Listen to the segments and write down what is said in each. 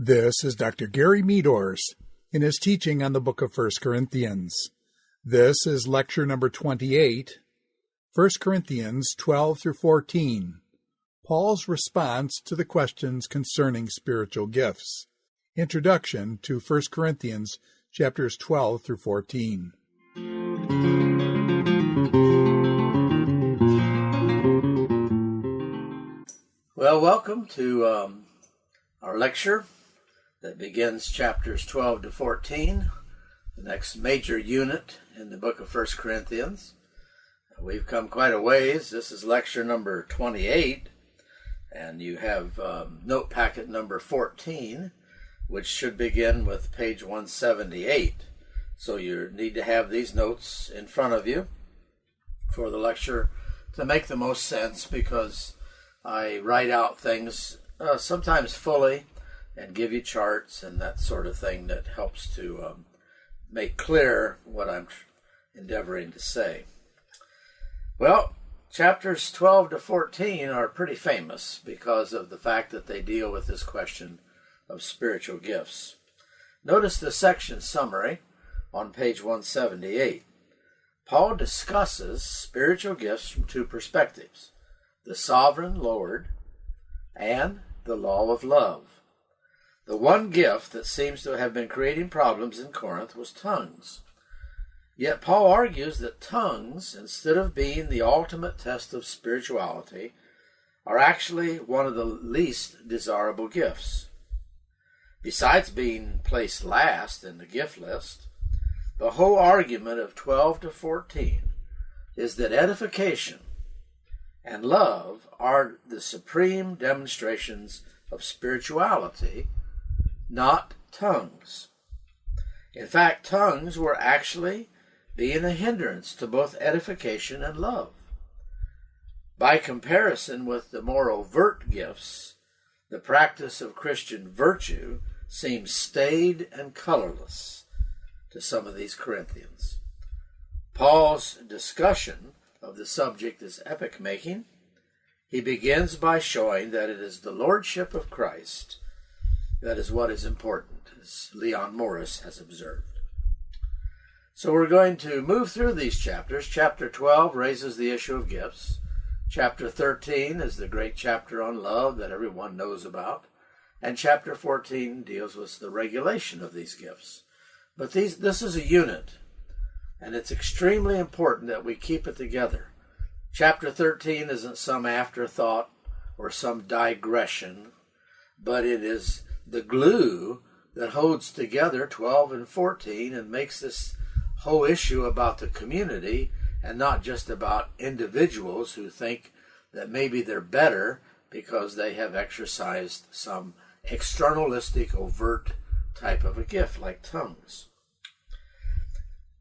This is Dr. Gary Meadors in his teaching on the book of 1 Corinthians. This is lecture number 28, 1 Corinthians 12 through 14, Paul's response to the questions concerning spiritual gifts. Introduction to 1 Corinthians chapters 12 through 14. Well, welcome to our lecture that begins chapters 12 to 14, the next major unit in the book of 1 Corinthians. We've come quite a ways. This is lecture number 28, and you have note packet number 14, which should begin with page 178. So you need to have these notes in front of you for the lecture to make the most sense, because I write out things sometimes fully and give you charts and that sort of thing that helps to make clear what I'm endeavoring to say. Well, chapters 12 to 14 are pretty famous because of the fact that they deal with this question of spiritual gifts. Notice the section summary on page 178. Paul discusses spiritual gifts from two perspectives: the sovereign Lord and the law of love. The one gift that seems to have been creating problems in Corinth was tongues. Yet Paul argues that tongues, instead of being the ultimate test of spirituality, are actually one of the least desirable gifts. Besides being placed last in the gift list, the whole argument of 12 to 14 is that edification and love are the supreme demonstrations of spirituality, not tongues. In fact, tongues were actually being a hindrance to both edification and love. By comparison with the more overt gifts, the practice of Christian virtue seems staid and colorless to some of these Corinthians. Paul's discussion of the subject is epoch-making. He begins by showing that it is the lordship of Christ that is what is important, as Leon Morris has observed. So we're going to move through these chapters. Chapter 12 raises the issue of gifts. Chapter 13 is the great chapter on love that everyone knows about. And chapter 14 deals with the regulation of these gifts. But this is a unit, and it's extremely important that we keep it together. Chapter 13 isn't some afterthought or some digression, but it is the glue that holds together 12 and 14 and makes this whole issue about the community and not just about individuals who think that maybe they're better because they have exercised some externalistic, overt type of a gift like tongues.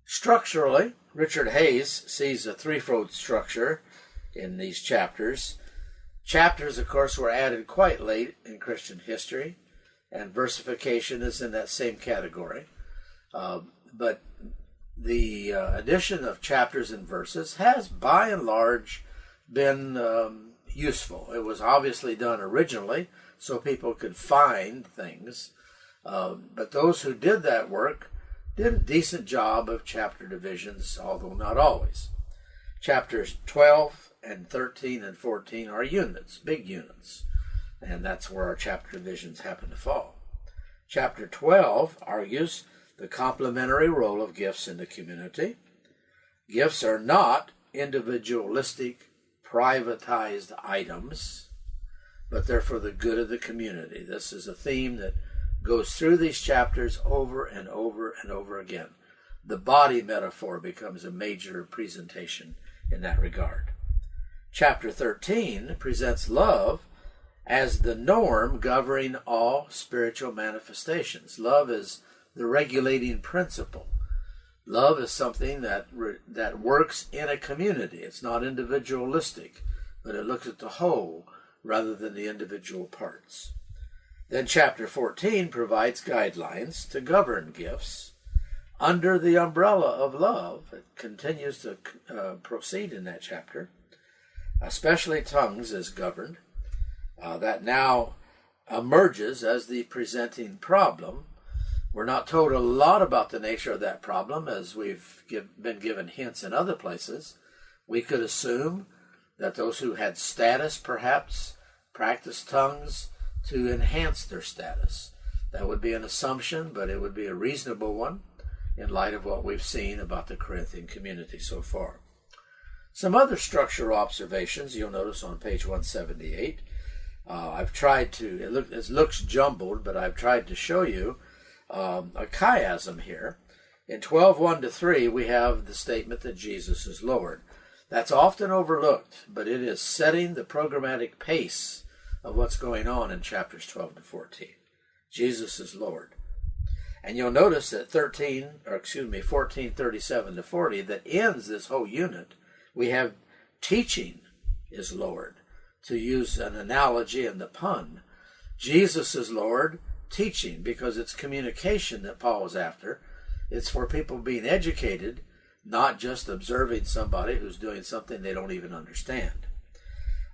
Structurally, Richard Hayes sees a threefold structure in these chapters. Chapters, of course, were added quite late in Christian history, and versification is in that same category. But the addition of chapters and verses has, by and large, been useful. It was obviously done originally so people could find things, but those who did that work did a decent job of chapter divisions, although not always. Chapters 12 and 13 and 14 are units, big units, and that's where our chapter divisions happen to fall. Chapter 12 argues the complementary role of gifts in the community. Gifts are not individualistic, privatized items, but they're for the good of the community. This is a theme that goes through these chapters over and over and over again. The body metaphor becomes a major presentation in that regard. Chapter 13 presents love as the norm governing all spiritual manifestations. Love is the regulating principle. Love is something that works in a community. It's not individualistic, but it looks at the whole rather than the individual parts. Then chapter 14 provides guidelines to govern gifts under the umbrella of love. It continues to proceed in that chapter. Especially tongues is governed. That now emerges as the presenting problem. We're not told a lot about the nature of that problem, as we've been given hints in other places. We could assume that those who had status perhaps practiced tongues to enhance their status. That would be an assumption, but it would be a reasonable one in light of what we've seen about the Corinthian community so far. Some other structural observations you'll notice on page 178. I've tried to, it looks jumbled, but I've tried to show you a chiasm here. In 12:1-3, we have the statement that Jesus is Lord. That's often overlooked, but it is setting the programmatic pace of what's going on in chapters 12-14. Jesus is Lord. And you'll notice that 14:37-40 that ends this whole unit, we have teaching is Lord. To use an analogy in the pun, Jesus is Lord, teaching, because it's communication that Paul is after. It's for people being educated, not just observing somebody who's doing something they don't even understand.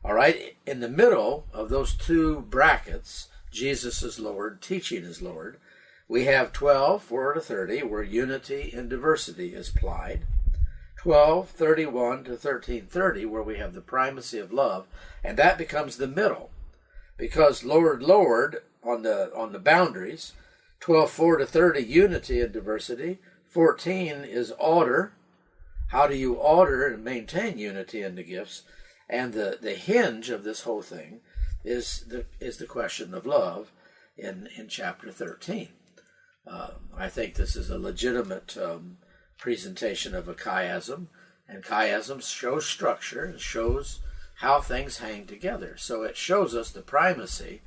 All right, in the middle of those two brackets, Jesus is Lord, teaching is Lord, we have 12:4-30, where unity and diversity is applied. 12:31-13:30, where we have the primacy of love, and that becomes the middle, because Lord, Lord on the boundaries. 12:4-30, unity and diversity. 14 is order. How do you order and maintain unity in the gifts? And the hinge of this whole thing is the question of love in chapter 13. I think this is a legitimate presentation of a chiasm, and chiasm shows structure and shows how things hang together. So it shows us the primacy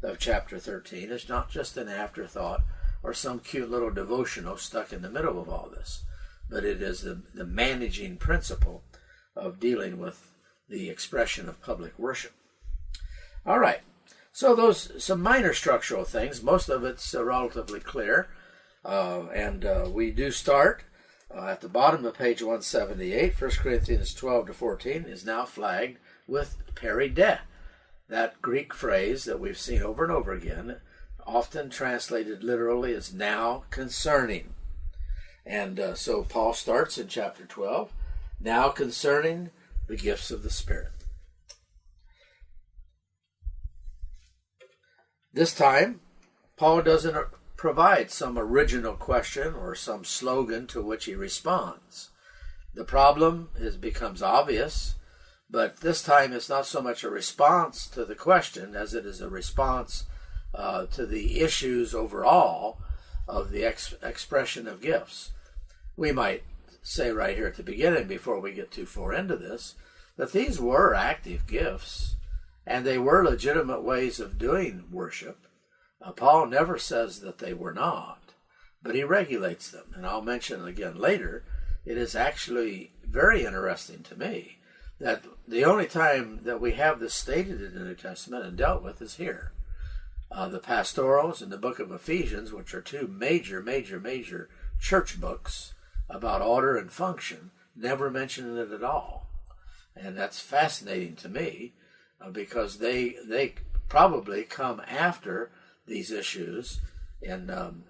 of chapter 13. It's not just an afterthought or some cute little devotional stuck in the middle of all this, but it is the managing principle of dealing with the expression of public worship. All right, so those some minor structural things. Most of it's relatively clear, and we do start at the bottom of page 178. 1 Corinthians 12-14 is now flagged with peride, that Greek phrase that we've seen over and over again, often translated literally as now concerning. And so Paul starts in chapter 12, now concerning the gifts of the Spirit. This time, Paul doesn't provide some original question or some slogan to which he responds. The problem becomes obvious, but this time it's not so much a response to the question as it is a response to the issues overall of the expression of gifts. We might say right here at the beginning, before we get too far into this, that these were active gifts, and they were legitimate ways of doing worship. Paul never says that they were not, but he regulates them. And I'll mention again later, it is actually very interesting to me that the only time that we have this stated in the New Testament and dealt with is here. The pastorals and the book of Ephesians, which are two major church books about order and function, never mention it at all. And that's fascinating to me, because they probably come after these issues in 1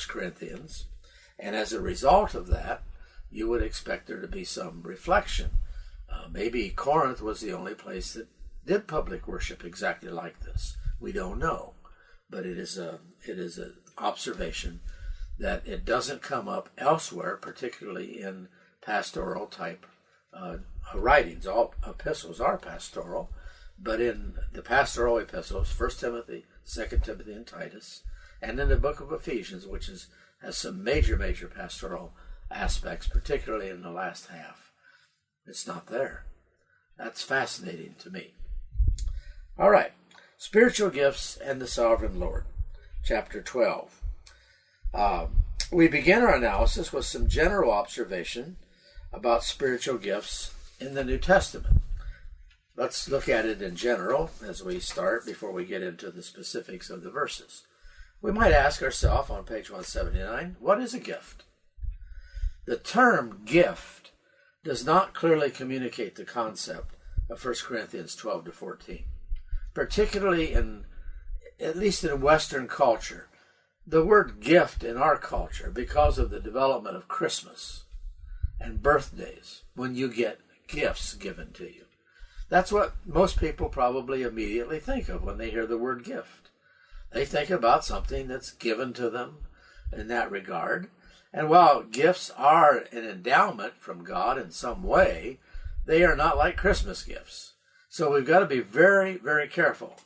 Corinthians. And as a result of that, you would expect there to be some reflection. Maybe Corinth was the only place that did public worship exactly like this. We don't know. But it is an observation that it doesn't come up elsewhere, particularly in pastoral type writings. All epistles are pastoral, but in the pastoral epistles, 1 Timothy, 2 Timothy, and Titus, and in the book of Ephesians, which has some major pastoral aspects, particularly in the last half, it's not there. That's fascinating to me. All right, spiritual gifts and the sovereign Lord, chapter 12. We begin our analysis with some general observation about spiritual gifts in the New Testament. Let's look at it in general as we start before we get into the specifics of the verses. We might ask ourselves on page 179, what is a gift? The term gift does not clearly communicate the concept of 1 Corinthians 12-14, particularly at least in Western culture, the word gift in our culture, because of the development of Christmas and birthdays, when you get gifts given to you, that's what most people probably immediately think of when they hear the word gift. They think about something that's given to them in that regard. And while gifts are an endowment from God in some way, they are not like Christmas gifts. So we've got to be very, very careful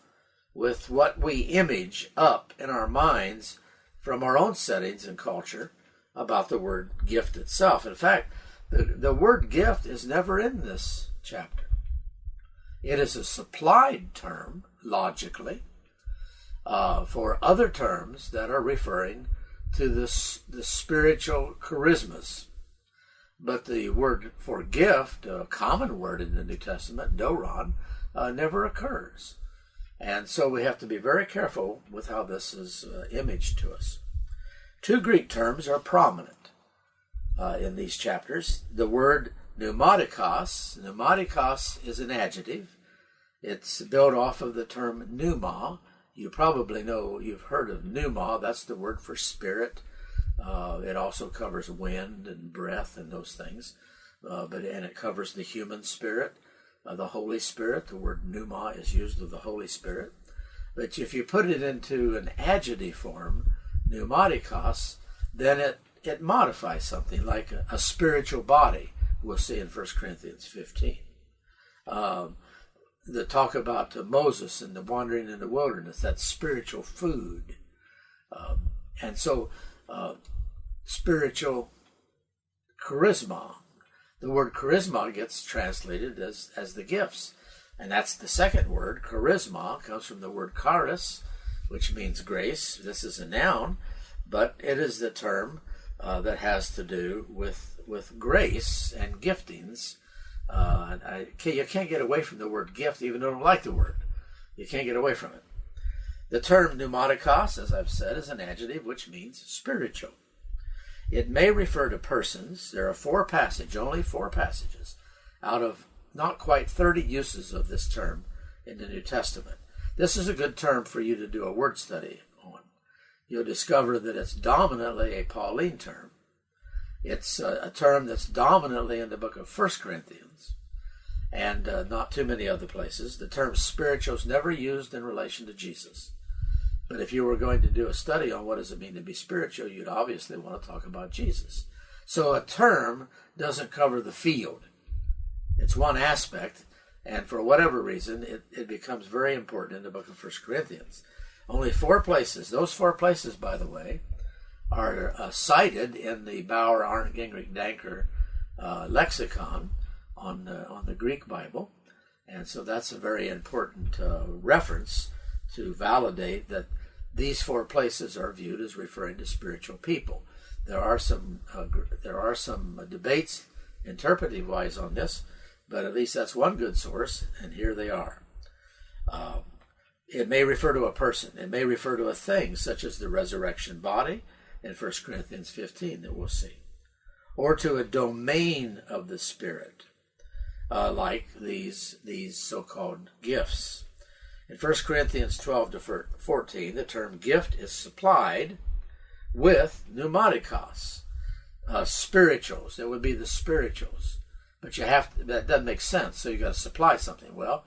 with what we image up in our minds from our own settings and culture about the word gift itself. In fact, the word gift is never in this chapter. It is a supplied term, logically, for other terms that are referring to the spiritual charismas. But the word for gift, a common word in the New Testament, doron, never occurs. And so we have to be very careful with how this is imaged to us. Two Greek terms are prominent in these chapters. The word pneumatikos. Pneumatikos is an adjective. It's built off of the term pneuma. You probably know, you've heard of pneuma. That's the word for spirit. It also covers wind and breath and those things. And it covers the human spirit, the Holy Spirit. The word pneuma is used of the Holy Spirit. But if you put it into an adjective form, pneumatikos, then it modifies something like a spiritual body. We'll see in 1 Corinthians 15. The talk about Moses and the wandering in the wilderness, that's spiritual food. And so spiritual charisma. The word charisma gets translated as the gifts. And that's the second word. Charisma comes from the word charis, which means grace. This is a noun, but it is the term that has to do with grace and giftings. You can't get away from the word gift, even though I don't like the word. You can't get away from it. The term pneumatikos, as I've said, is an adjective which means spiritual. It may refer to persons. There are only four passages out of not quite 30 uses of this term in the New Testament. This is a good term for you to do a word study on. You'll discover that it's dominantly a Pauline term. It's a term that's dominantly in the book of 1 Corinthians and not too many other places. The term spiritual is never used in relation to Jesus. But if you were going to do a study on what does it mean to be spiritual, you'd obviously want to talk about Jesus. So a term doesn't cover the field. It's one aspect, and for whatever reason, it becomes very important in the book of 1 Corinthians. Only 4 places. Those 4 places, by the way, are cited in the Bauer, Arndt, Gingrich, Danker lexicon on the Greek Bible. And so that's a very important reference to validate that these 4 places are viewed as referring to spiritual people. There are some debates interpretive-wise on this, but at least that's one good source, and here they are. It may refer to a person. It may refer to a thing, such as the resurrection body in 1 Corinthians 15 that we'll see, or to a domain of the Spirit, like these so-called gifts. In 1 Corinthians 12 to 14, the term gift is supplied with pneumatikos, spirituals. That would be the spirituals. But that doesn't make sense, so you've got to supply something. Well,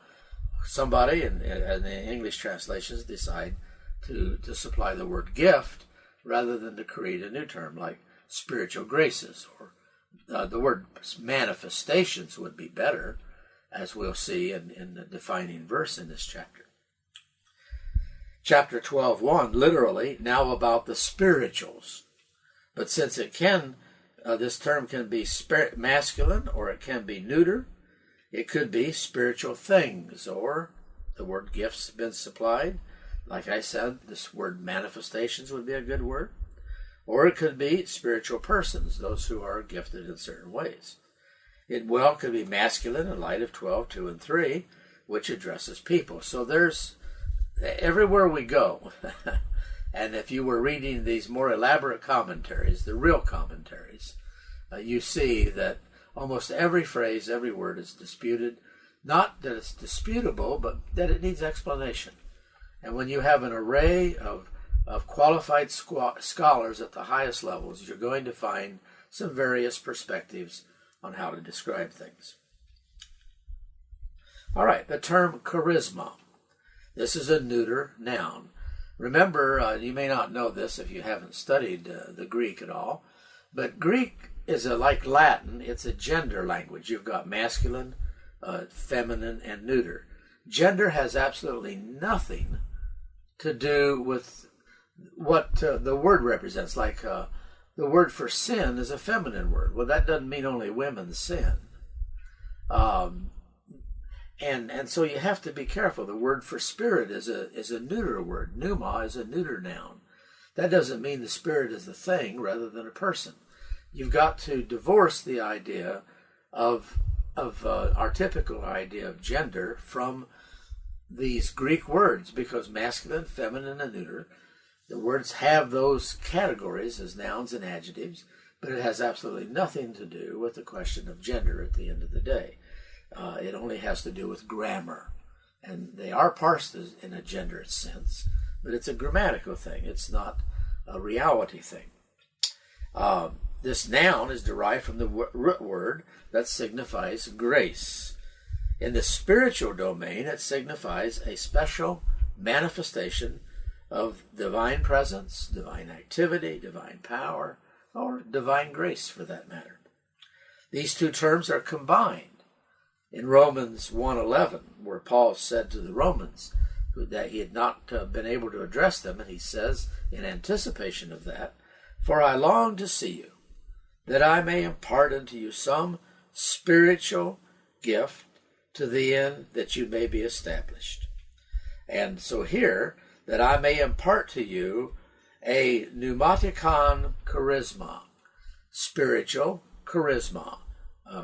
somebody in the English translations decide to supply the word gift rather than to create a new term like spiritual graces, or the word manifestations would be better, as we'll see in the defining verse in this chapter. Chapter 12:1, literally, now about the spirituals. But since this term can be masculine or it can be neuter, it could be spiritual things, or the word gifts been supplied. Like I said, this word manifestations would be a good word. Or it could be spiritual persons, those who are gifted in certain ways. It could be masculine in light of 12:2 and 3, which addresses people. So there's everywhere we go. And if you were reading these more elaborate commentaries, the real commentaries, you see that almost every phrase, every word is disputed. Not that it's disputable, but that it needs explanation. And when you have an array of qualified scholars at the highest levels, you're going to find some various perspectives on how to describe things. All right, the term charisma. This is a neuter noun. Remember, you may not know this if you haven't studied the Greek at all, but Greek is like Latin. It's a gender language. You've got masculine, feminine, and neuter. Gender has absolutely nothing to do with what the word represents. Like the word for sin is a feminine word. Well, that doesn't mean only women sin. And so you have to be careful. The word for spirit is a neuter word. Pneuma is a neuter noun. That doesn't mean the spirit is a thing rather than a person. You've got to divorce the idea of our typical idea of gender from these Greek words, because masculine, feminine, and neuter, the words have those categories as nouns and adjectives, but it has absolutely nothing to do with the question of gender at the end of the day. It only has to do with grammar. And they are parsed in a gender sense, but it's a grammatical thing. It's not a reality thing. This noun is derived from the root word that signifies grace. In the spiritual domain, it signifies a special manifestation of divine presence, divine activity, divine power, or divine grace for that matter. These two terms are combined in Romans 1:11, where Paul said to the Romans that he had not been able to address them, and he says in anticipation of that, "For I long to see you, that I may impart unto you some spiritual gift, to the end that you may be established." And so here, that I may impart to you a pneumatikon charisma, spiritual charisma.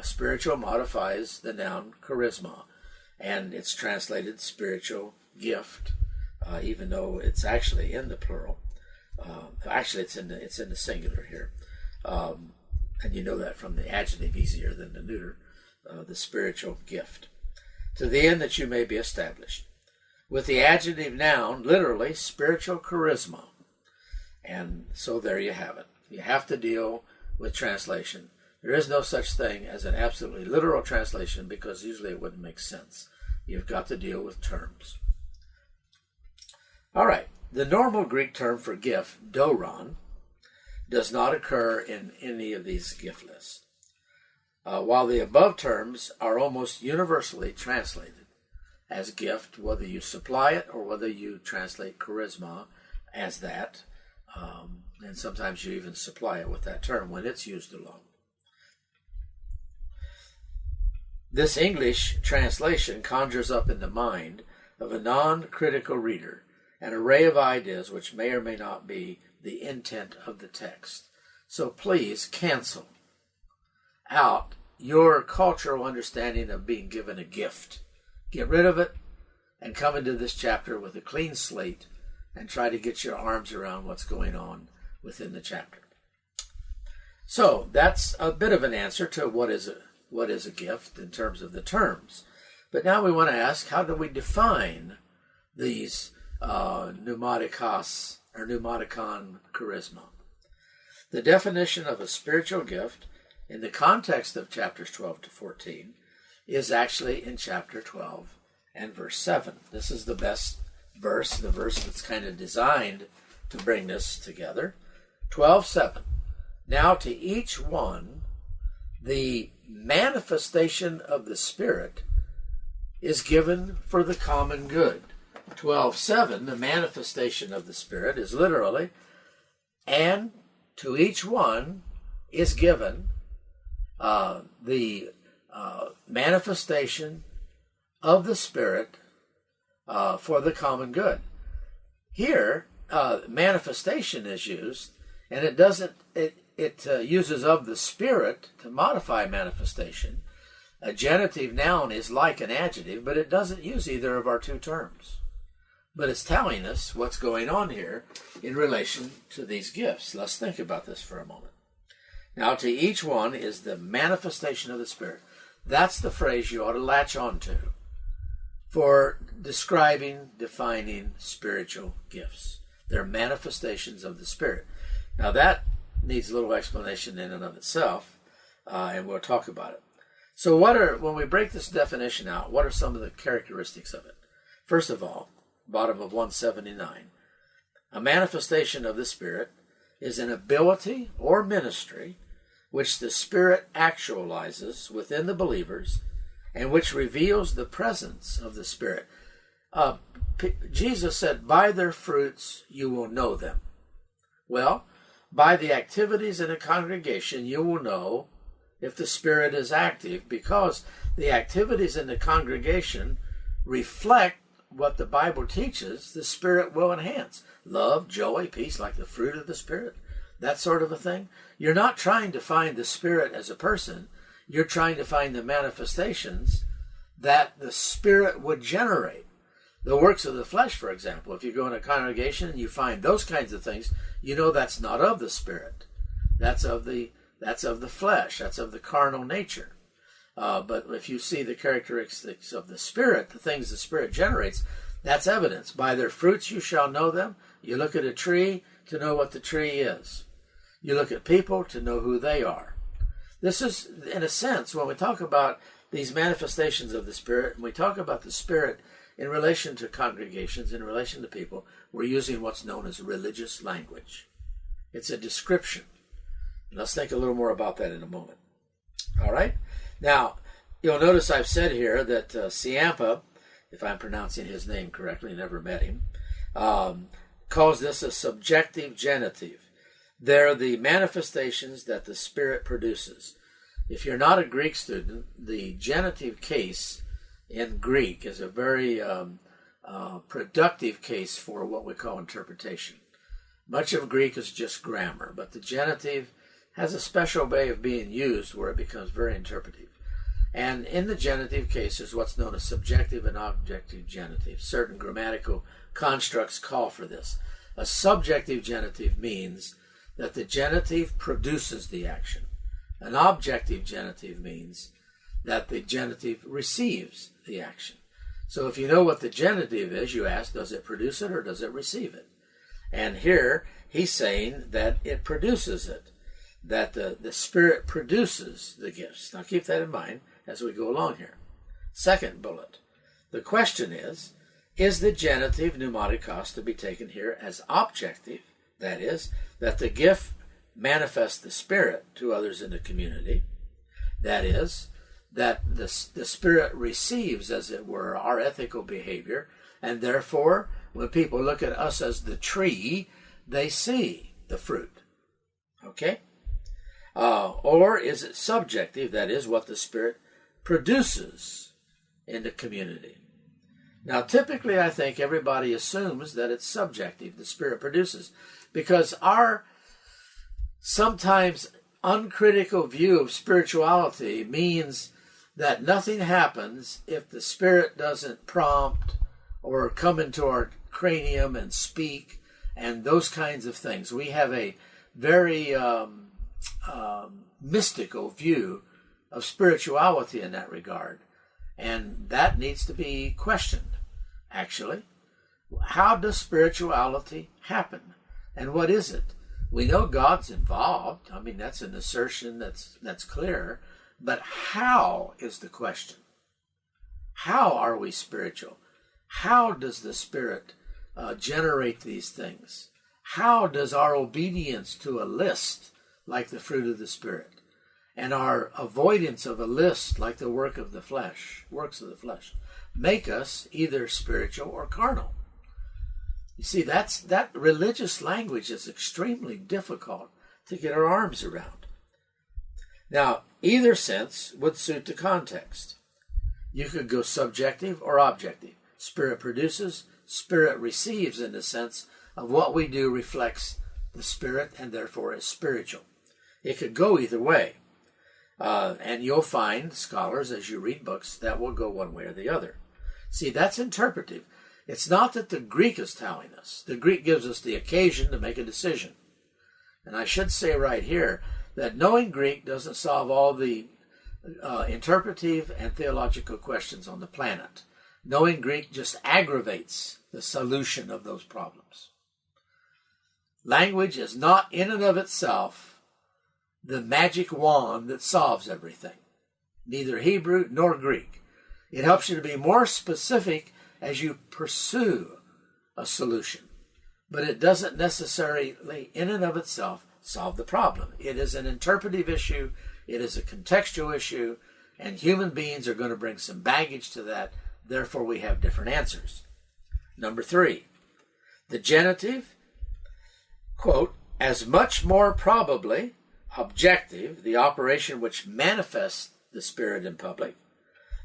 Spiritual modifies the noun charisma, and it's translated spiritual gift, even though it's actually in the plural. Actually, it's in the singular here, and you know that from the adjective easier than the neuter. The spiritual gift, to the end that you may be established. With the adjective noun, literally spiritual charisma, and so there you have it. You have to deal with translation. There is no such thing as an absolutely literal translation, because usually it wouldn't make sense. You've got to deal with terms. All right, the normal Greek term for gift, doron, does not occur in any of these gift lists, while the above terms are almost universally translated as gift, whether you supply it or whether you translate charisma as that, and sometimes you even supply it with that term when it's used alone. This English translation conjures up in the mind of a non-critical reader an array of ideas which may or may not be the intent of the text. So please cancel out your cultural understanding of being given a gift. Get rid of it and come into this chapter with a clean slate and try to get your arms around what's going on within the chapter. So that's a bit of an answer to what is a gift in terms of the terms. But now we want to ask, how do we define these pneumatikos or pneumatikon charisma? The definition of a spiritual gift in the context of chapters 12 to 14 is actually in chapter 12 and verse 7. This is the best verse, the verse that's kind of designed to bring this together. 12:7. Now to each one the manifestation of the Spirit is given for the common good. 12:7, the manifestation of the Spirit is literally, and to each one is given the manifestation of the Spirit for the common good. Here, manifestation is used, and it uses of the Spirit to modify manifestation. A genitive noun is like an adjective, but it doesn't use either of our two terms. But it's telling us what's going on here in relation to these gifts. Let's think about this for a moment. Now, to each one is the manifestation of the Spirit. That's the phrase you ought to latch on to. For describing, defining spiritual gifts. They're manifestations of the Spirit. Now that needs a little explanation in and of itself, and we'll talk about it. So when we break this definition out, what are some of the characteristics of it? First of all, bottom of 179, a manifestation of the Spirit is an ability or ministry which the Spirit actualizes within the believers and which reveals the presence of the Spirit. Jesus said, by their fruits you will know them. Well, by the activities in a congregation you will know if the Spirit is active, because the activities in the congregation reflect what the Bible teaches the Spirit will enhance. Love, joy, peace, like the fruit of the Spirit, that sort of a thing. You're not trying to find the Spirit as a person. You're trying to find the manifestations that the Spirit would generate. The works of the flesh, for example, if you go in a congregation and you find those kinds of things, you know that's not of the Spirit. That's of the flesh. That's of the carnal nature. But if you see the characteristics of the Spirit, the things the Spirit generates, that's evidence. By their fruits you shall know them. You look at a tree to know what the tree is. You look at people to know who they are. This is, in a sense, when we talk about these manifestations of the Spirit, and we talk about the Spirit in relation to congregations, in relation to people, we're using what's known as religious language. It's a description. Let's think a little more about that in a moment. All right? Now, you'll notice I've said here that Ciampa, if I'm pronouncing his name correctly, never met him, calls this a subjective genitive. They're the manifestations that the Spirit produces. If you're not a Greek student, the genitive case in Greek is a very productive case for what we call interpretation. Much of Greek is just grammar, but the genitive has a special way of being used where it becomes very interpretive. And in the genitive case is what's known as subjective and objective genitive. Certain grammatical constructs call for this. A subjective genitive means that the genitive produces the action. An objective genitive means that the genitive receives the action. So if you know what the genitive is, you ask, does it produce it or does it receive it? And here he's saying that it produces it, that the Spirit produces the gifts. Now keep that in mind as we go along here. Second bullet. The question is the genitive pneumatikos to be taken here as objective? That is, that the gift manifests the Spirit to others in the community. That is, that the Spirit receives, as it were, our ethical behavior, and therefore, when people look at us as the tree, they see the fruit. Okay? Or is it subjective, that is, what the Spirit produces in the community? Now, typically, I think everybody assumes that it's subjective, the Spirit produces, because our sometimes uncritical view of spirituality means that nothing happens if the Spirit doesn't prompt or come into our cranium and speak and those kinds of things. We have a very mystical view of spirituality in that regard, and that needs to be questioned, actually. How does spirituality happen, and what is it? We know God's involved. I mean, that's an assertion that's clear. But how is the question? How are we spiritual? How does the Spirit generate these things? How does our obedience to a list, like the fruit of the Spirit, and our avoidance of a list, like the works of the flesh, make us either spiritual or carnal? You see, that religious language is extremely difficult to get our arms around. Now, either sense would suit the context. You could go subjective or objective. Spirit produces, Spirit receives, in the sense of what we do reflects the Spirit and therefore is spiritual. It could go either way. And you'll find scholars, as you read books, that will go one way or the other. See, that's interpretive. It's not that the Greek is telling us. The Greek gives us the occasion to make a decision. And I should say right here that knowing Greek doesn't solve all the interpretive and theological questions on the planet. Knowing Greek just aggravates the solution of those problems. Language is not in and of itself the magic wand that solves everything. Neither Hebrew nor Greek. It helps you to be more specific as you pursue a solution. But it doesn't necessarily, in and of itself, solve the problem. It is an interpretive issue. It is a contextual issue. And human beings are going to bring some baggage to that. Therefore, we have different answers. Number 3, the genitive, quote, as much more probably objective, the operation which manifests the Spirit in public.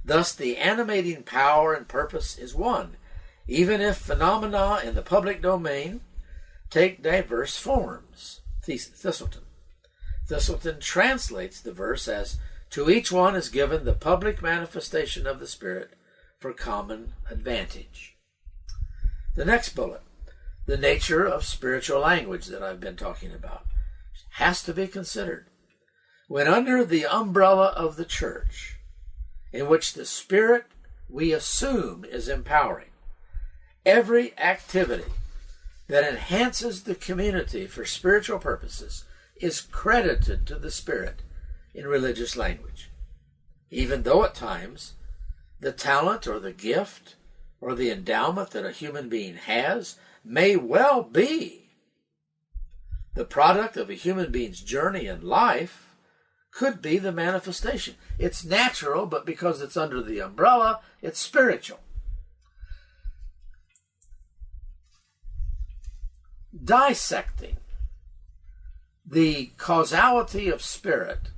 Thus, the animating power and purpose is one, even if phenomena in the public domain take diverse forms. Thistleton. Thistleton translates the verse as, to each one is given the public manifestation of the Spirit for common advantage. The next bullet, the nature of spiritual language that I've been talking about, has to be considered. When under the umbrella of the church, in which the Spirit we assume is empowering, every activity that enhances the community for spiritual purposes is credited to the Spirit in religious language, even though at times the talent or the gift or the endowment that a human being has may well be the product of a human being's journey in life, could be the manifestation. It's natural, but because it's under the umbrella, it's spiritual. Dissecting the causality of spirit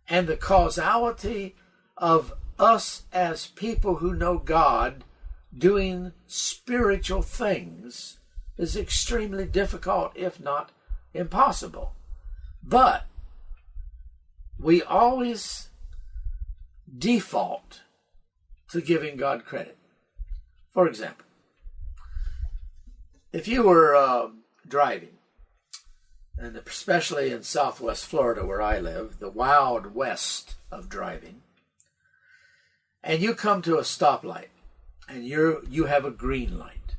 and the causality of us as people who know God doing spiritual things is extremely difficult, if not impossible. But we always default to giving God credit. For example, if you were driving, and especially in Southwest Florida where I live, the Wild West of driving, and you come to a stoplight and you have a green light,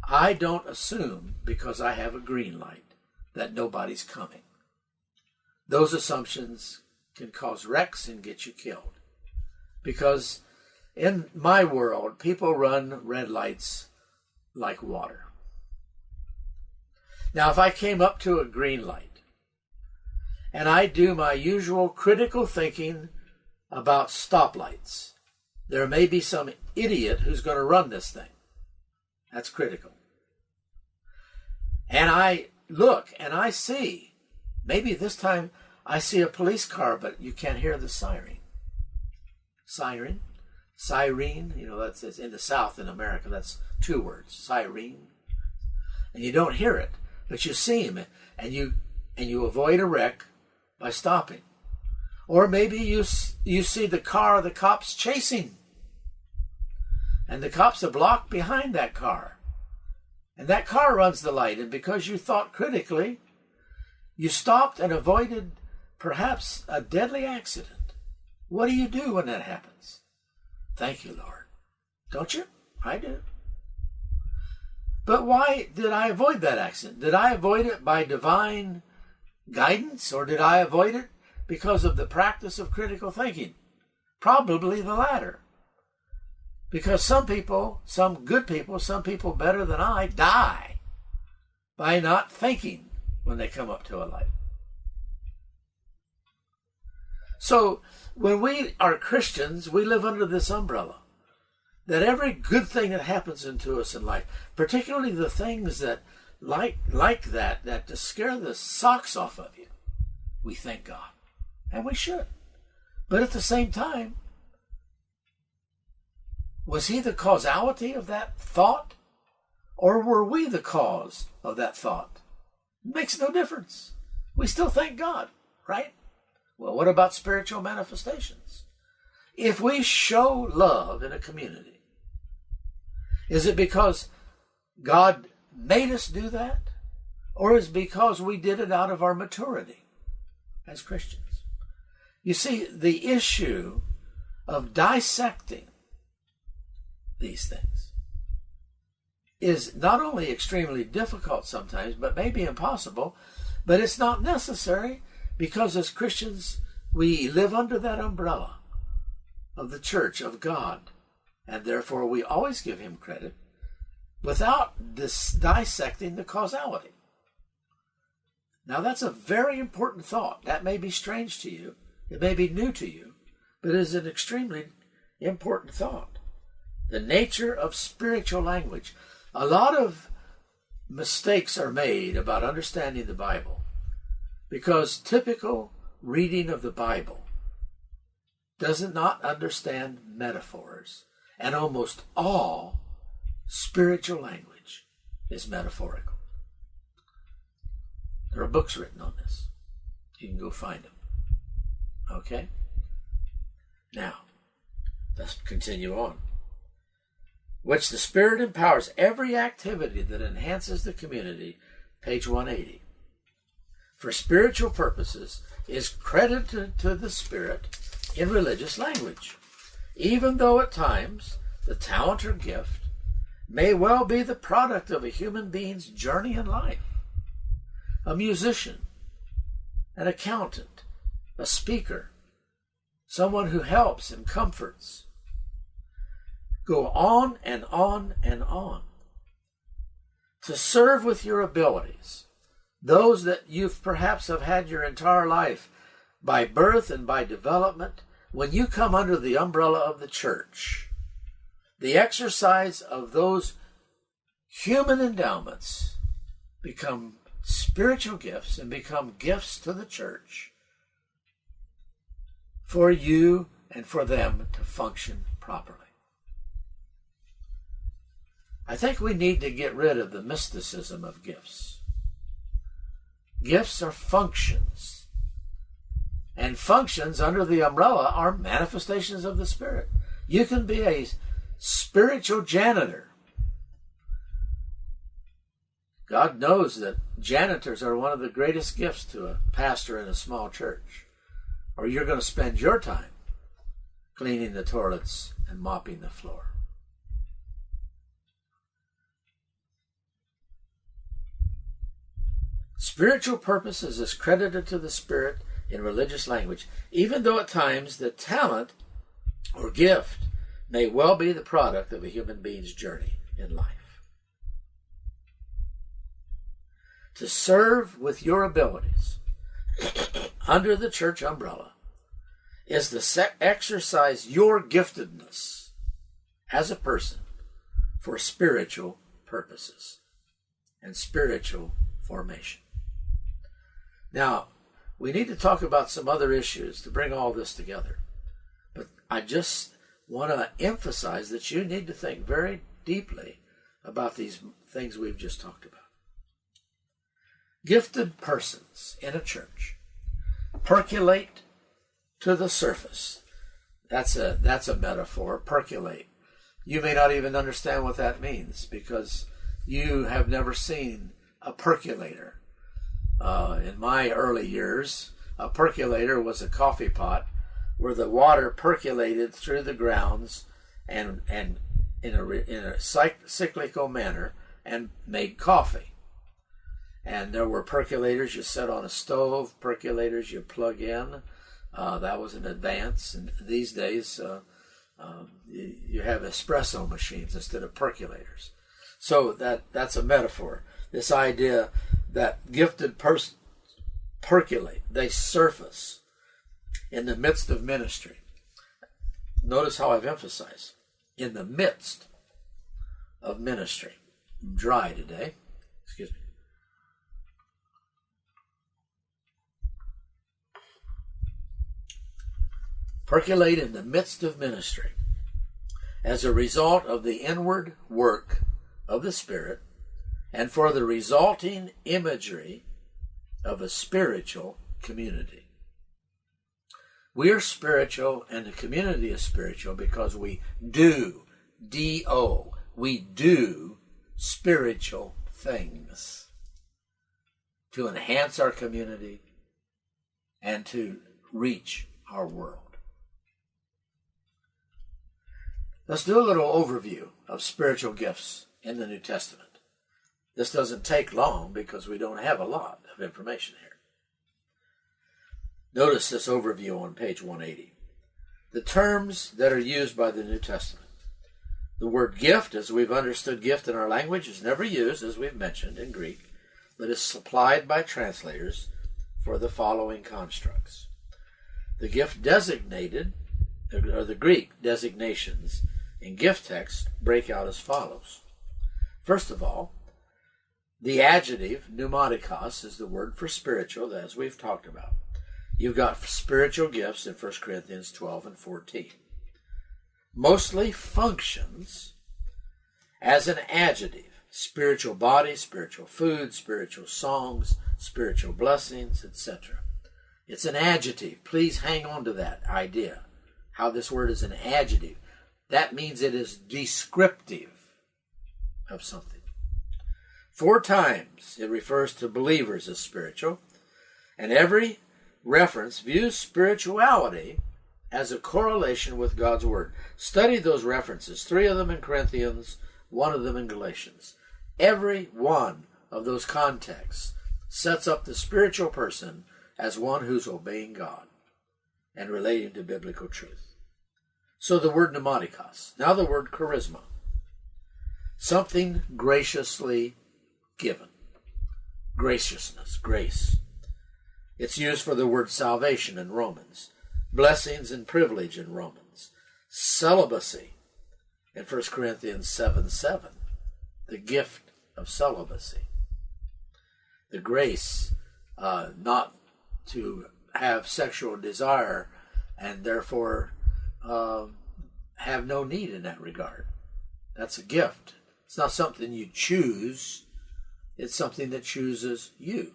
I don't assume because I have a green light that nobody's coming. Those assumptions can cause wrecks and get you killed. Because in my world, people run red lights like water. Now, if I came up to a green light and I do my usual critical thinking about stoplights, there may be some idiot who's going to run this thing. That's critical. And I look and I see, maybe this time I see a police car, but you can't hear the siren. Siren? Siren, that's in the South in America, that's 2 words, siren. And you don't hear it, but you see him, and you avoid a wreck by stopping. Or maybe you see the car the cop's chasing, and the cop's a block behind that car. And that car runs the light, and because you thought critically, you stopped and avoided perhaps a deadly accident. What do you do when that happens? Thank you, Lord. Don't you? I do. But why did I avoid that accident? Did I avoid it by divine guidance, or did I avoid it because of the practice of critical thinking? Probably the latter. Because some people, some good people, some people better than I, die by not thinking when they come up to a light. So when we are Christians, we live under this umbrella that every good thing that happens into us in life, particularly the things that like that to scare the socks off of you, we thank God. And we should. But at the same time, was he the causality of that thought? Or were we the cause of that thought? It makes no difference. We still thank God, right? Well, what about spiritual manifestations? If we show love in a community, is it because God made us do that? Or is it because we did it out of our maturity as Christians? You see, the issue of dissecting these things is not only extremely difficult sometimes, but maybe impossible, but it's not necessary, because as Christians, we live under that umbrella of the church of God, and therefore we always give him credit without dissecting the causality. Now that's a very important thought. That may be strange to you. It may be new to you, but it is an extremely important thought. The nature of spiritual language. A lot of mistakes are made about understanding the Bible because typical reading of the Bible does not understand metaphors, and almost all spiritual language is metaphorical. There are books written on this. You can go find them. Okay? Now, let's continue on. Which the Spirit empowers every activity that enhances the community, page 180. For spiritual purposes is credited to the Spirit in religious language, even though at times the talent or gift may well be the product of a human being's journey in life. A musician, an accountant, a speaker, someone who helps and comforts. Go on and on and on. To serve with your abilities, those that you've perhaps have had your entire life by birth and by development, when you come under the umbrella of the church, the exercise of those human endowments become spiritual gifts and become gifts to the church for you and for them to function properly. I think we need to get rid of the mysticism of gifts. Gifts are functions, and functions under the umbrella are manifestations of the Spirit. You can be a spiritual janitor. God knows that janitors are one of the greatest gifts to a pastor in a small church, or you're going to spend your time cleaning the toilets and mopping the floor. Spiritual purposes is credited to the Spirit in religious language, even though at times the talent or gift may well be the product of a human being's journey in life. To serve with your abilities under the church umbrella is to exercise your giftedness as a person for spiritual purposes and spiritual formation. Now, we need to talk about some other issues to bring all this together. But I just want to emphasize that you need to think very deeply about these things we've just talked about. Gifted persons in a church percolate to the surface. That's a metaphor, percolate. You may not even understand what that means because you have never seen a percolator. In my early years, a percolator was a coffee pot where the water percolated through the grounds and in a cyclical manner and made coffee. And there were percolators you set on a stove, percolators you plug in. That was an advance. And these days, you have espresso machines instead of percolators. So that's a metaphor. This idea that gifted persons percolate, they surface in the midst of ministry. Notice how I've emphasized, in the midst of ministry. I'm dry today. Excuse me. Percolate in the midst of ministry as a result of the inward work of the Spirit and for the resulting imagery of a spiritual community. We are spiritual and the community is spiritual because we do, D-O, we do spiritual things to enhance our community and to reach our world. Let's do a little overview of spiritual gifts in the New Testament. This doesn't take long because we don't have a lot of information here. Notice this overview on page 180. The terms that are used by the New Testament. The word gift, as we've understood gift in our language, is never used, as we've mentioned, in Greek, but is supplied by translators for the following constructs. The gift designated, or the Greek designations in gift text break out as follows. First of all, the adjective pneumatikos is the word for spiritual, as we've talked about. You've got spiritual gifts in 1 Corinthians 12 and 14. Mostly functions as an adjective. Spiritual body, spiritual food, spiritual songs, spiritual blessings, etc. It's an adjective. Please hang on to that idea, how this word is an adjective. That means it is descriptive of something. 4 times it refers to believers as spiritual, and every reference views spirituality as a correlation with God's Word. Study those references, 3 of them in Corinthians, 1 of them in Galatians. Every one of those contexts sets up the spiritual person as one who's obeying God and relating to biblical truth. So the word pneumatikos. Now the word charisma. Something graciously given. Graciousness, grace. It's used for the word salvation in Romans. Blessings and privilege in Romans. Celibacy in 1 Corinthians 7:7. The gift of celibacy. The grace not to have sexual desire and therefore have no need in that regard. That's a gift. It's not something you choose. It's something that chooses you.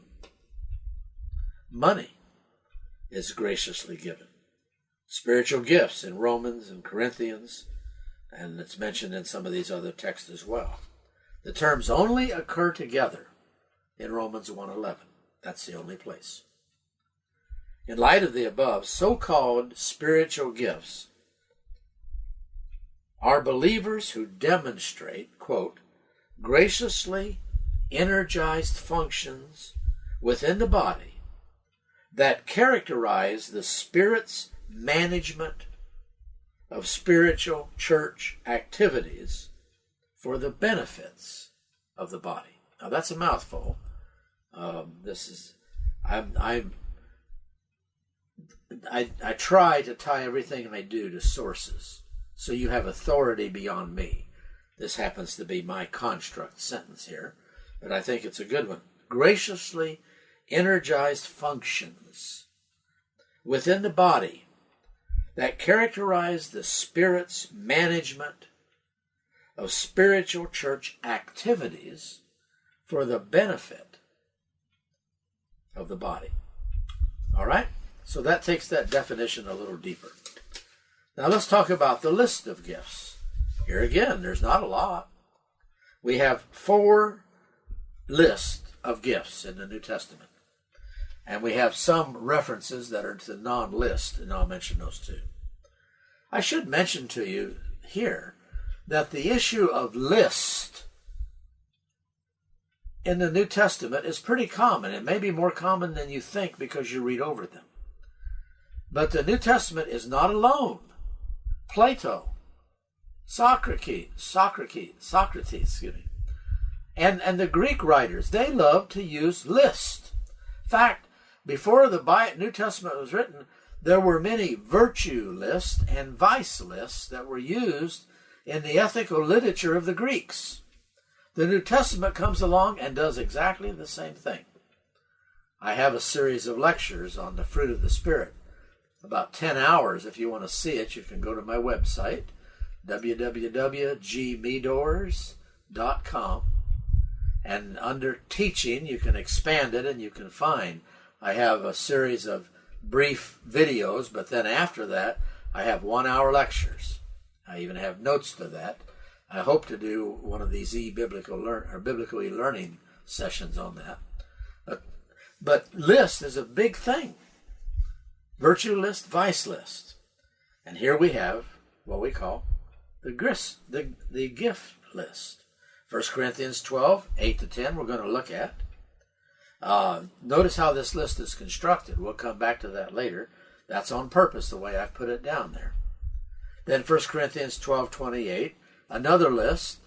Money is graciously given. Spiritual gifts in Romans and Corinthians, and it's mentioned in some of these other texts as well. The terms only occur together in Romans 1:11. That's the only place. In light of the above, so-called spiritual gifts are believers who demonstrate, quote, graciously energized functions within the body that characterize the Spirit's management of spiritual church activities for the benefits of the body. Now that's a mouthful. I try to tie everything I do to sources, so you have authority beyond me. This happens to be my construct sentence here, but I think it's a good one. Graciously energized functions within the body that characterize the Spirit's management of spiritual church activities for the benefit of the body. All right? So that takes that definition a little deeper. Now let's talk about the list of gifts. Here again, there's not a lot. We have 4 lists of gifts in the New Testament. And we have some references that are to the non-list, and I'll mention those too. I should mention to you here that the issue of list in the New Testament is pretty common. It may be more common than you think because you read over them. But the New Testament is not alone. Plato, Socrates, and the Greek writers, they love to use lists. In fact, before the New Testament was written, there were many virtue lists and vice lists that were used in the ethical literature of the Greeks. The New Testament comes along and does exactly the same thing. I have a series of lectures on the fruit of the Spirit. About 10 hours. If you want to see it, you can go to my website, www.gmeadors.com. And under teaching, you can expand it and you can find. I have a series of brief videos, but then after that, I have 1-hour lectures. I even have notes to that. I hope to do one of these biblical e-learning sessions on that. But list is a big thing. Virtue list, vice list. And here we have what we call the gift list. 1 Corinthians 12, 8 to 10, we're going to look at. Notice how this list is constructed. We'll come back to that later. That's on purpose, the way I've put it down there. Then 1 Corinthians 12, 28, another list.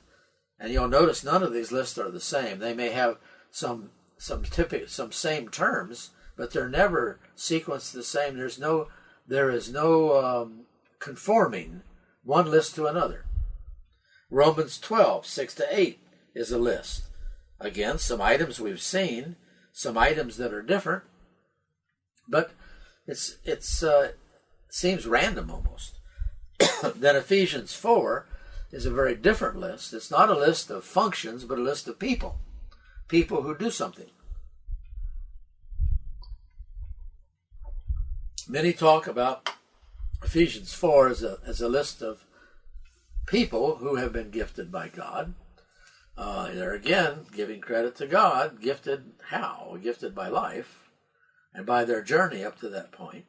And you'll notice none of these lists are the same. They may have some same terms, but they're never sequenced the same. There is no conforming one list to another. Romans 12, 6 to 8 is a list. Again, some items we've seen, some items that are different, but it seems random almost. Then Ephesians 4 is a very different list. It's not a list of functions, but a list of people who do something. Many talk about Ephesians 4 as a list of people who have been gifted by God. They're again giving credit to God. Gifted how? Gifted by life and by their journey up to that point.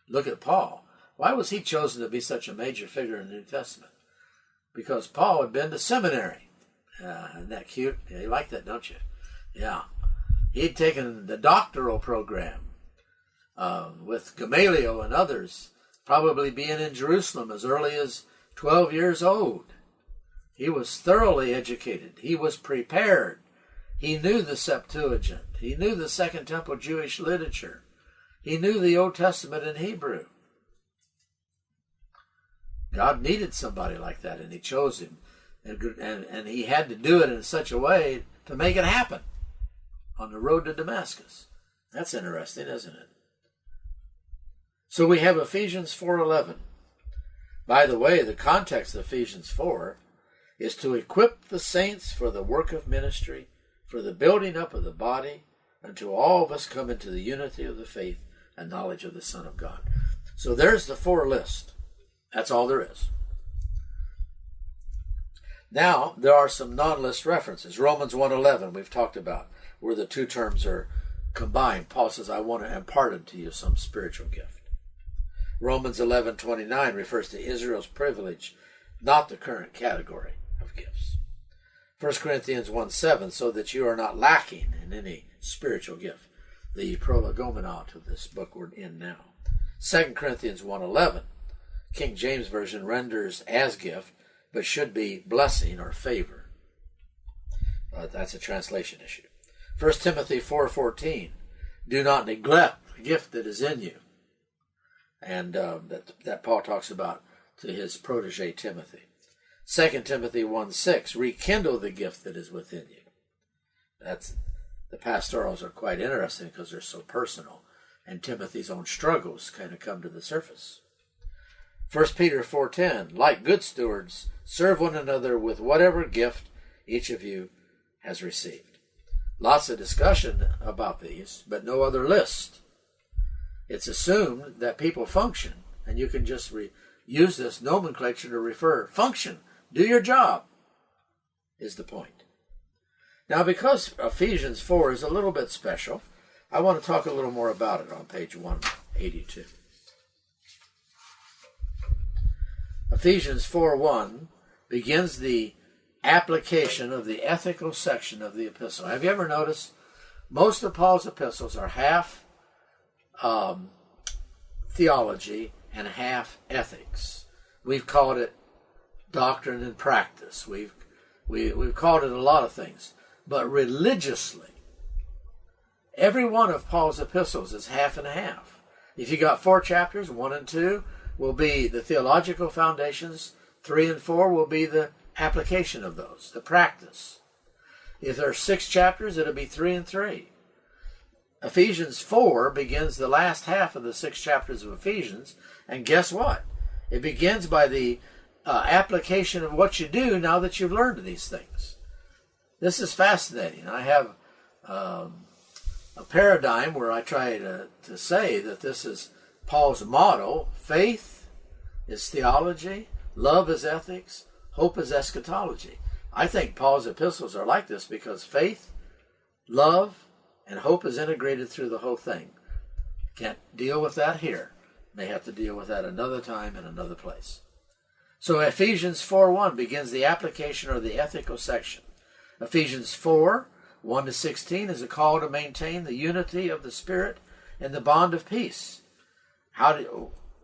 Look at Paul. Why was he chosen to be such a major figure in the New Testament? Because Paul had been to seminary. Isn't that cute? Yeah, you like that, don't you? Yeah. He'd taken the doctoral program with Gamaliel and others, probably being in Jerusalem as early as 12 years old. He was thoroughly educated. He was prepared. He knew the Septuagint. He knew the Second Temple Jewish literature. He knew the Old Testament in Hebrew. God needed somebody like that, and he chose him. And he had to do it in such a way to make it happen on the road to Damascus. That's interesting, isn't it? So we have Ephesians 4:11. By the way, the context of Ephesians 4 is to equip the saints for the work of ministry, for the building up of the body, until all of us come into the unity of the faith and knowledge of the Son of God. So there's the 4 list. That's all there is. Now, there are some non-list references. Romans 1:11 we've talked about, where the two terms are combined. Paul says, I want to impart unto you some spiritual gift. Romans 11:29 refers to Israel's privilege, not the current category of gifts. 1 Corinthians 1:7, so that you are not lacking in any spiritual gift. The prolegomena to this book we're in now. 2 Corinthians 1:11, King James Version renders as gift, but should be blessing or favor. That's a translation issue. 1 Timothy 4:14, do not neglect the gift that is in you. And that Paul talks about to his protege Timothy. 2 Timothy 1:6, rekindle the gift that is within you. The pastorals are quite interesting because they're so personal, and Timothy's own struggles kind of come to the surface. 1 Peter 4:10, like good stewards, serve one another with whatever gift each of you has received. Lots of discussion about these, but no other list. It's assumed that people function, and you can just use this nomenclature to refer. Function, do your job, is the point. Now, because Ephesians 4 is a little bit special, I want to talk a little more about it on page 182. Ephesians 4:1 begins the application of the ethical section of the epistle. Have you ever noticed most of Paul's epistles are half theology and half ethics? We've called it doctrine and practice. We've called it a lot of things. But religiously, every one of Paul's epistles is half and half. If you got 4 chapters, 1 and 2 will be the theological foundations. 3 and 4 will be the application of those, the practice. If there are 6 chapters, it'll be 3 and 3. Ephesians 4 begins the last half of the 6 chapters of Ephesians, and guess what? It begins by the application of what you do now that you've learned these things. This is fascinating. I have a paradigm where I try to say that this is Paul's motto. Faith is theology, love is ethics, hope is eschatology. I think Paul's epistles are like this because faith, love, and hope is integrated through the whole thing. Can't deal with that here. May have to deal with that another time in another place. So Ephesians 4:1 begins the application or the ethical section. Ephesians 4:1-16 is a call to maintain the unity of the Spirit in the bond of peace.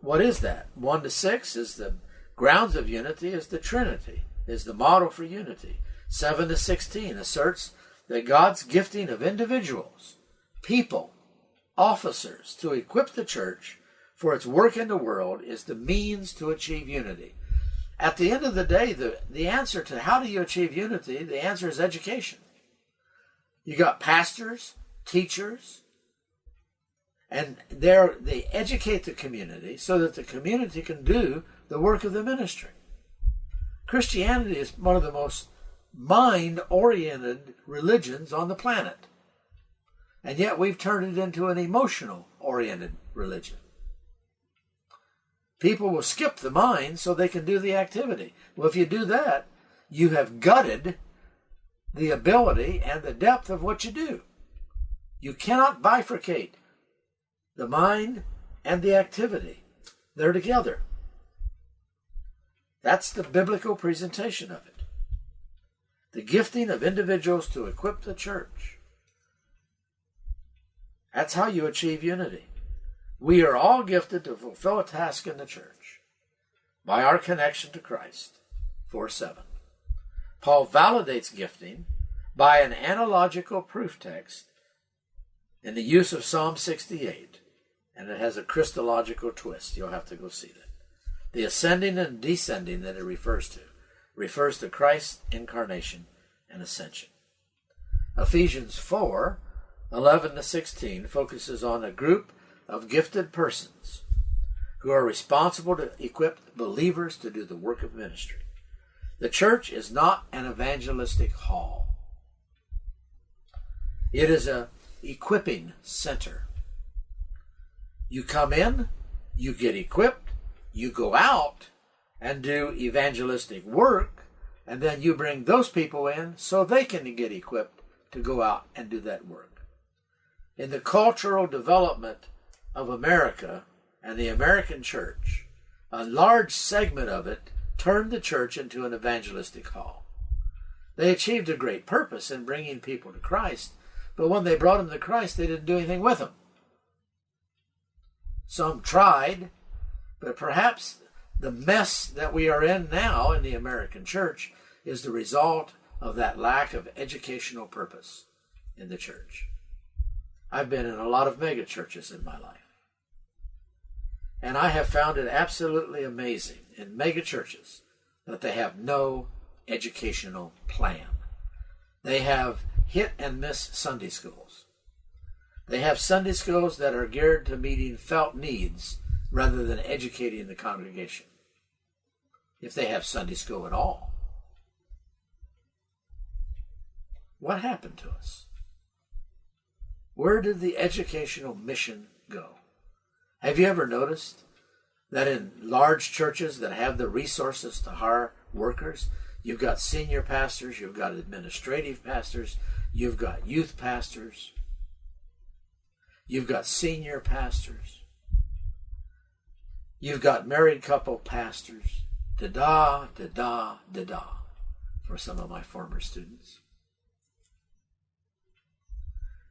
What is that? 1-6 is the grounds of unity, is the Trinity, is the model for unity. 7-16 asserts that God's gifting of individuals, people, officers to equip the church for its work in the world is the means to achieve unity. At the end of the day, the answer to how do you achieve unity, the answer is education. You got pastors, teachers, and they educate the community so that the community can do the work of the ministry. Christianity is one of the most mind-oriented religions on the planet. And yet we've turned it into an emotional-oriented religion. People will skip the mind so they can do the activity. Well, if you do that, you have gutted the ability and the depth of what you do. You cannot bifurcate the mind and the activity. They're together. That's the biblical presentation of it. The gifting of individuals to equip the church. That's how you achieve unity. We are all gifted to fulfill a task in the church by our connection to Christ. 4:7. Paul validates gifting by an analogical proof text in the use of Psalm 68, and it has a Christological twist. You'll have to go see that. The ascending and descending that it refers to Christ's incarnation and ascension. Ephesians 4:11-16 focuses on a group of gifted persons who are responsible to equip believers to do the work of ministry. The church is not an evangelistic hall. It is an equipping center. You come in, you get equipped, you go out and do evangelistic work, and then you bring those people in so they can get equipped to go out and do that work. In the cultural development of America and the American church, a large segment of it turned the church into an evangelistic hall. They achieved a great purpose in bringing people to Christ, but when they brought them to Christ, they didn't do anything with them. Some tried, but perhaps the mess that we are in now in the American church is the result of that lack of educational purpose in the church. I've been in a lot of mega churches in my life. And I have found it absolutely amazing in mega churches that they have no educational plan. They have hit and miss Sunday schools. They have Sunday schools that are geared to meeting felt needs rather than educating the congregation, if they have Sunday school at all. What happened to us? Where did the educational mission go? Have you ever noticed that in large churches that have the resources to hire workers, you've got senior pastors, you've got administrative pastors, you've got youth pastors, you've got senior pastors, you've got married couple pastors, da-da, da-da, da-da, for some of my former students.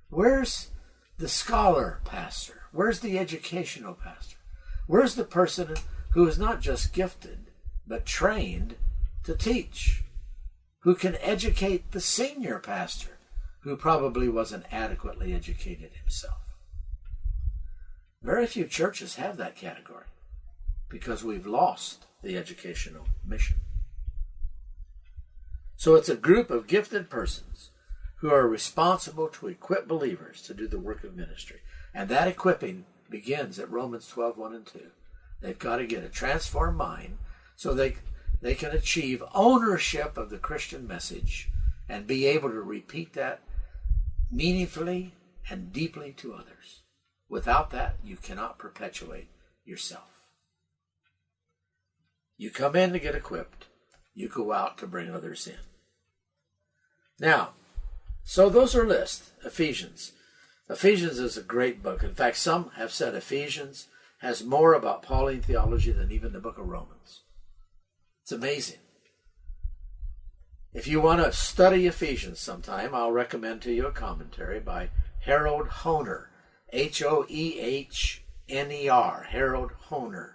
Where's the scholar pastor? Where's the educational pastor? Where's the person who is not just gifted, but trained to teach, who can educate the senior pastor, who probably wasn't adequately educated himself? Very few churches have that category because we've lost the educational mission. So it's a group of gifted persons who are responsible to equip believers to do the work of ministry. And that equipping begins at Romans 12:1-2. They've got to get a transformed mind so they can achieve ownership of the Christian message and be able to repeat that meaningfully and deeply to others. Without that, you cannot perpetuate yourself. You come in to get equipped. You go out to bring others in. Now, so those are lists. Ephesians. Ephesians is a great book. In fact, some have said Ephesians has more about Pauline theology than even the book of Romans. It's amazing. If you want to study Ephesians sometime, I'll recommend to you a commentary by Harold Hoehner, Hoehner, Harold Hoehner.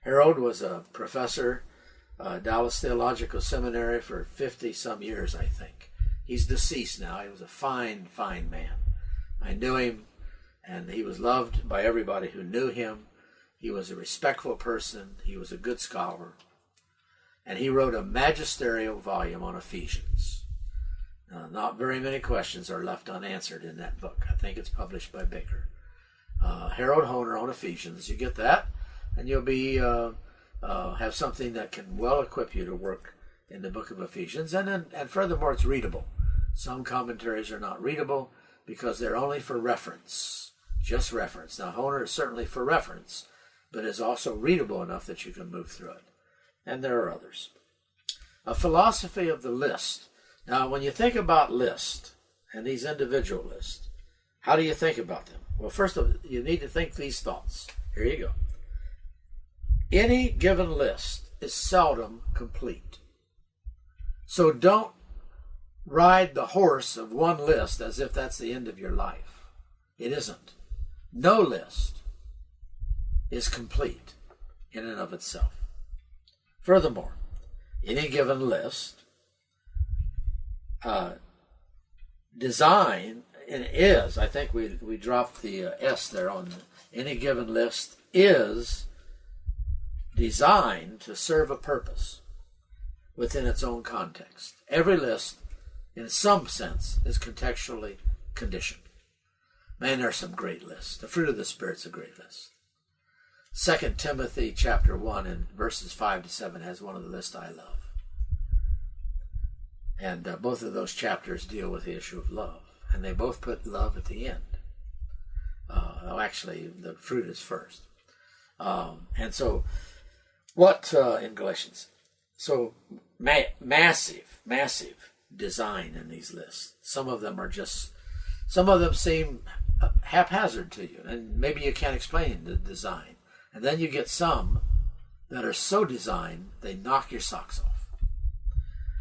Harold was a professor at Dallas Theological Seminary for 50-some years, I think. He's deceased now. He was a fine, fine man. I knew him, and he was loved by everybody who knew him. He was a respectful person. He was a good scholar. And he wrote a magisterial volume on Ephesians. Not very many questions are left unanswered in that book. I think it's published by Baker. Harold Hoehner on Ephesians. You get that, and you'll be have something that can well equip you to work in the book of Ephesians. And furthermore, it's readable. Some commentaries are not readable because they're only for reference, just reference. Now, Hoehner is certainly for reference, but is also readable enough that you can move through it. And there are others. A philosophy of the list. Now, when you think about list and these individual lists, how do you think about them? Well, first of all, you need to think these thoughts. Here you go. Any given list is seldom complete. So don't ride the horse of one list as if that's the end of your life. It isn't. No list is complete in and of itself. Furthermore, any given list design is, I think we dropped the S there on any given list is designed to serve a purpose within its own context. Every list, in some sense, is contextually conditioned. Man, there are some great lists. The fruit of the Spirit's a great list. 2 Timothy chapter 1 and verses 5 to 7 has one of the lists I love. And both of those chapters deal with the issue of love. And they both put love at the end. Actually, the fruit is first. And so, what in Galatians? So, massive design in these lists. Some of them seem haphazard to you. And maybe you can't explain the design. And then you get some that are so designed, they knock your socks off.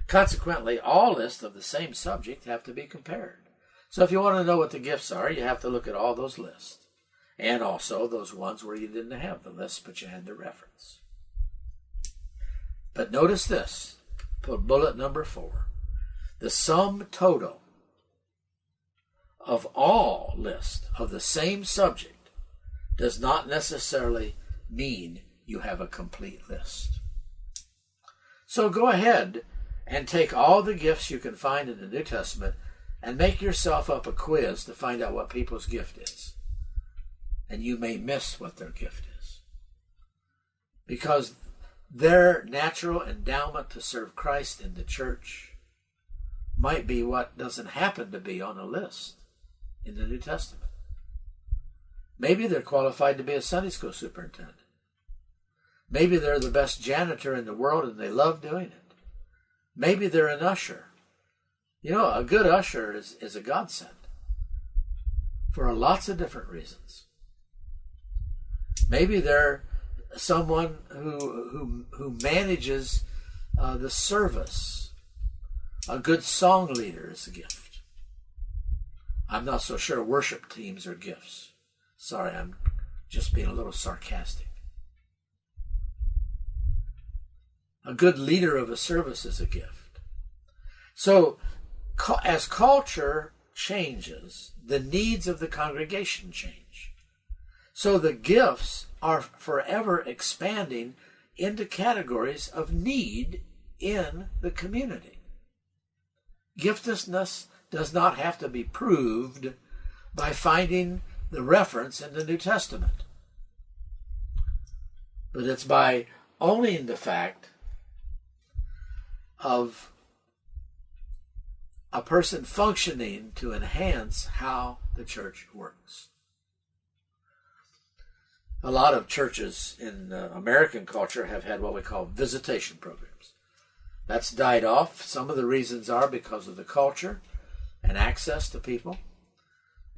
Consequently, all lists of the same subject have to be compared. So if you want to know what the gifts are, you have to look at all those lists. And also those ones where you didn't have the list, but you had the reference. But notice this, bullet number 4. The sum total of all lists of the same subject does not necessarily mean you have a complete list. So go ahead and take all the gifts you can find in the New Testament and make yourself up a quiz to find out what people's gift is. And you may miss what their gift is. Because their natural endowment to serve Christ in the church might be what doesn't happen to be on a list in the New Testament. Maybe they're qualified to be a Sunday school superintendent. Maybe they're the best janitor in the world and they love doing it. Maybe they're an usher. You know, a good usher is a godsend for lots of different reasons. Maybe they're someone who manages the service. A good song leader is a gift. I'm not so sure worship teams are gifts. Sorry, I'm just being a little sarcastic. A good leader of a service is a gift. So, as culture changes, the needs of the congregation change. So the gifts are forever expanding into categories of need in the community. Giftedness does not have to be proved by finding the reference in the New Testament. But it's by owning the fact of a person functioning to enhance how the church works. A lot of churches in American culture have had what we call visitation programs. That's died off. Some of the reasons are because of the culture and access to people.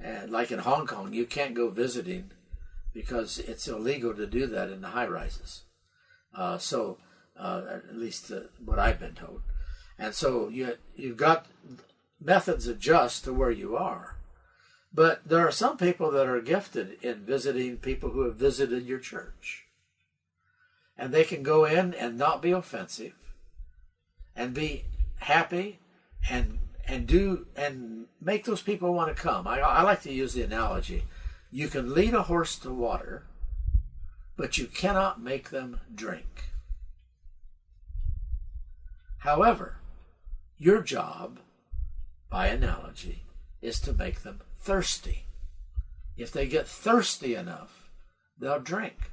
And like in Hong Kong, you can't go visiting because it's illegal to do that in the high rises. So at least what I've been told. And so you've got methods adjust to where you are. But there are some people that are gifted in visiting people who have visited your church. And they can go in and not be offensive and be happy and make those people want to come. I like to use the analogy. You can lead a horse to water, but you cannot make them drink. However, your job, by analogy, is to make them thirsty. If they get thirsty enough, they'll drink.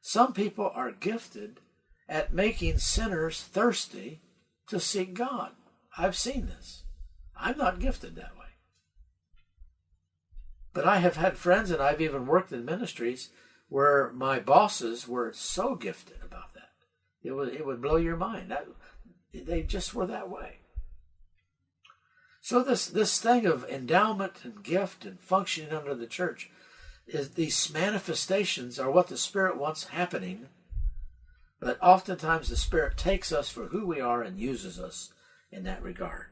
Some people are gifted at making sinners thirsty to seek God. I've seen this. I'm not gifted that way. But I have had friends, and I've even worked in ministries where my bosses were so gifted about that. It would blow your mind. They just were that way. So this thing of endowment and gift and functioning under the church, is these manifestations are what the Spirit wants happening, but oftentimes the Spirit takes us for who we are and uses us in that regard.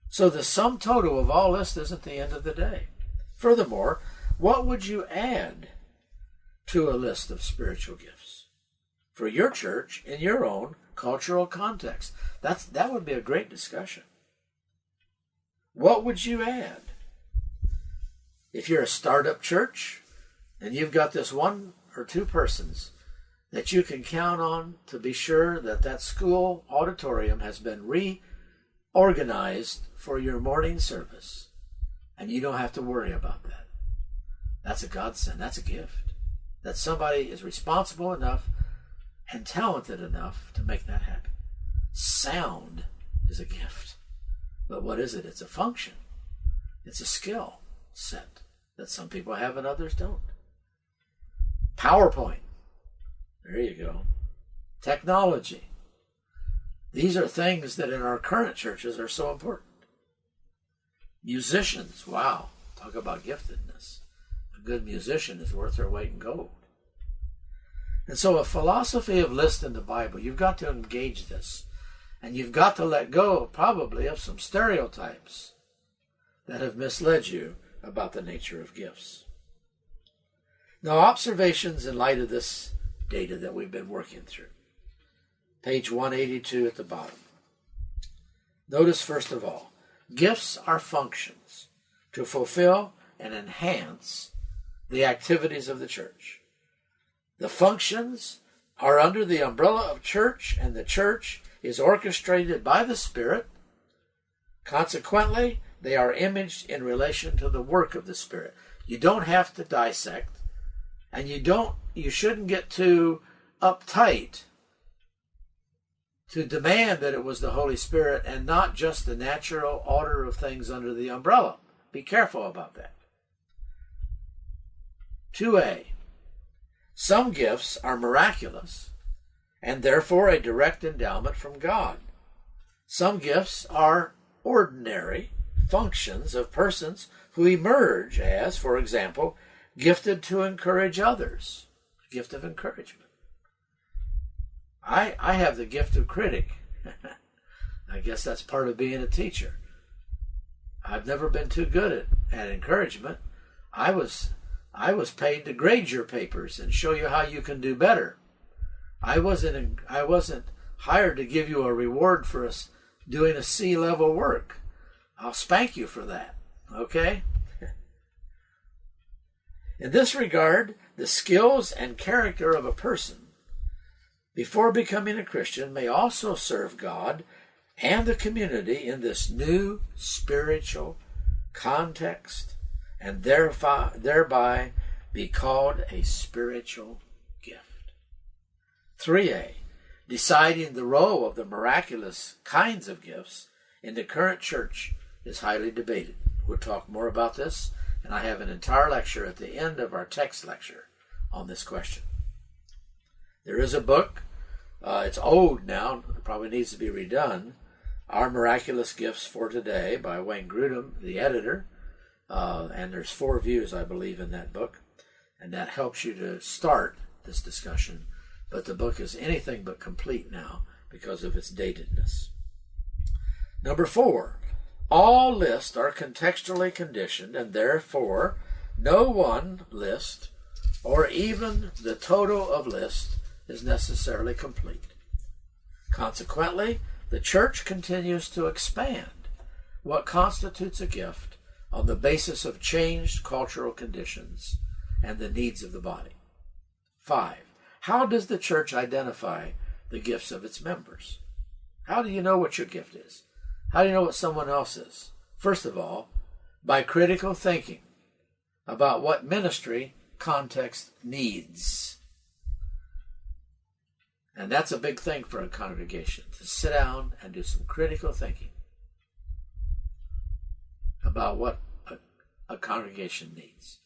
So the sum total of all this isn't the end of the day. Furthermore, what would you add to a list of spiritual gifts for your church in your own cultural context? That would be a great discussion. What would you add? If you're a startup church and you've got this one or two persons that you can count on to be sure that school auditorium has been reorganized for your morning service, and you don't have to worry about that. That's a godsend. That's a gift. That somebody is responsible enough and talented enough to make that happen. Sound is a gift. But what is it? It's a function. It's a skill set that some people have and others don't. PowerPoint. There you go. Technology. These are things that in our current churches are so important. Musicians. Wow. Talk about giftedness. A good musician is worth their weight in gold. And so a philosophy of list in the Bible, you've got to engage this. And you've got to let go probably of some stereotypes that have misled you about the nature of gifts. Now, observations in light of this data that we've been working through. Page 182 at the bottom. Notice, first of all, gifts are functions to fulfill and enhance the activities of the church. The functions are under the umbrella of church, and the church is orchestrated by the Spirit. Consequently, they are imaged in relation to the work of the Spirit. You don't have to dissect, and you shouldn't get too uptight to demand that it was the Holy Spirit and not just the natural order of things under the umbrella. Be careful about that. 2a. Some gifts are miraculous and therefore a direct endowment from God. Some gifts are ordinary functions of persons who emerge as, for example, gifted to encourage others. A gift of encouragement. I have the gift of critic. I guess that's part of being a teacher. I've never been too good at encouragement. I was paid to grade your papers and show you how you can do better. I wasn't hired to give you a reward for us doing a C-level work. I'll spank you for that, okay? In this regard, the skills and character of a person before becoming a Christian may also serve God and the community in this new spiritual context and thereby be called a spiritual gift. 3a. Deciding the role of the miraculous kinds of gifts in the current church is highly debated. We'll talk more about this, and I have an entire lecture at the end of our text lecture on this question. There is a book, it's old now, it probably needs to be redone, Our Miraculous Gifts for Today by Wayne Grudem, the editor, and there's 4 views, I believe, in that book, and that helps you to start this discussion but the book is anything but complete now because of its datedness. Number 4, all lists are contextually conditioned, and therefore no one list or even the total of lists is necessarily complete. Consequently, the church continues to expand what constitutes a gift on the basis of changed cultural conditions and the needs of the body. 5, how does the church identify the gifts of its members? How do you know what your gift is? How do you know what someone else is? First of all, by critical thinking about what ministry context needs. And that's a big thing for a congregation, to sit down and do some critical thinking about what a congregation needs.